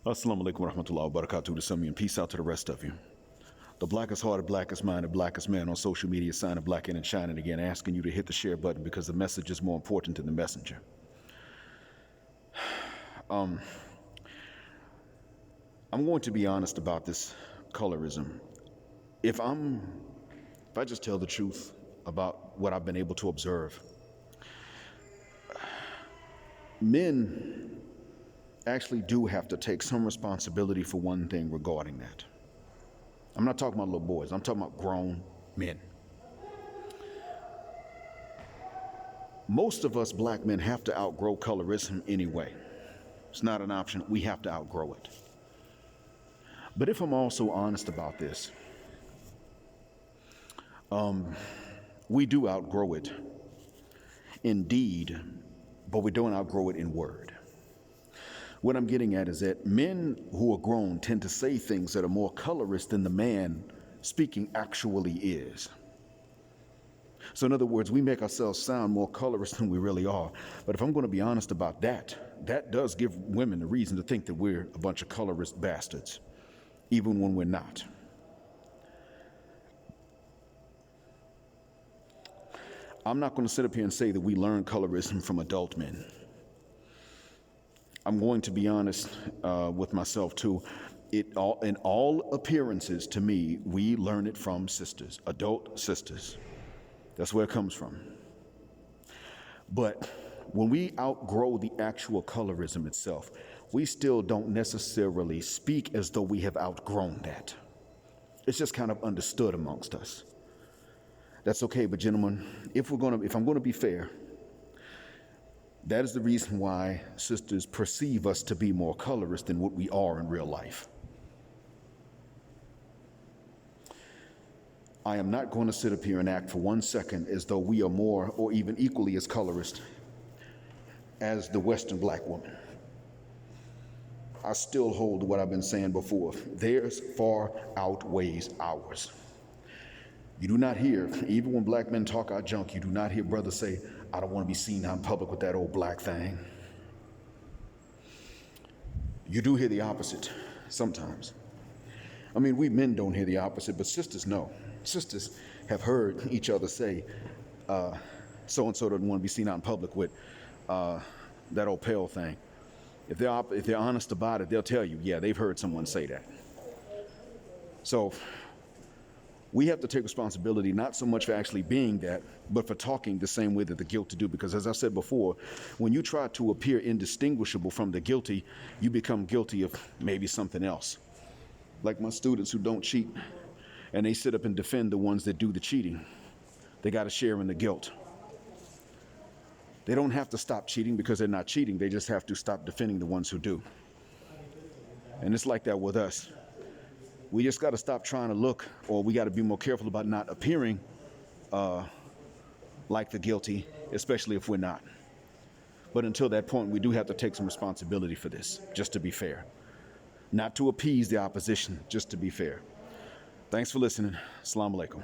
Assalamu alaikum wa rahmatullahi wa barakatuh to some of you, and peace out to the rest of you. The blackest hearted, blackest minded, blackest man on social media signing black in and shining again, asking you to hit the share button because the message is more important than the messenger. I'm going to be honest about this colorism. If I just tell the truth about what I've been able to observe, men actually do have to take some responsibility for one thing regarding that. I'm not talking about little boys, I'm talking about grown men. Most of us black men have to outgrow colorism anyway. It's not an option, we have to outgrow it. But if I'm also honest about this, we do outgrow it indeed, but we don't outgrow it in word. What I'm getting at is that men who are grown tend to say things that are more colorist than the man speaking actually is. So in other words, we make ourselves sound more colorist than we really are. But if I'm going to be honest about that, that does give women a reason to think that we're a bunch of colorist bastards, even when we're not. I'm not going to sit up here and say that we learn colorism from adult men. I'm going to be honest with myself too. In all appearances, to me, we learn it from sisters, adult sisters. That's where it comes from. But when we outgrow the actual colorism itself, we still don't necessarily speak as though we have outgrown that. It's just kind of understood amongst us. That's okay, but gentlemen, if I'm going to be fair, that is the reason why sisters perceive us to be more colorist than what we are in real life. I am not going to sit up here and act for 1 second as though we are more or even equally as colorist as the Western black woman. I still hold to what I've been saying before. Theirs far outweighs ours. You do not hear, even when black men talk our junk, you do not hear brothers say, I don't want to be seen out in public with that old black thing. You do hear the opposite sometimes. I mean, we men don't hear the opposite, but sisters know. Sisters have heard each other say, so-and-so doesn't want to be seen out in public with that old pale thing. If they're honest about it, they'll tell you, yeah, they've heard someone say that. So we have to take responsibility, not so much for actually being that, but for talking the same way that the guilty do. Because as I said before, when you try to appear indistinguishable from the guilty, you become guilty of maybe something else. Like my students who don't cheat, and they sit up and defend the ones that do the cheating. They got to share in the guilt. They don't have to stop cheating because they're not cheating. They just have to stop defending the ones who do. And it's like that with us. We just got to stop trying to look, or we got to be more careful about not appearing like the guilty, especially if we're not. But until that point, we do have to take some responsibility for this, just to be fair. Not to appease the opposition, just to be fair. Thanks for listening. Assalamu alaikum.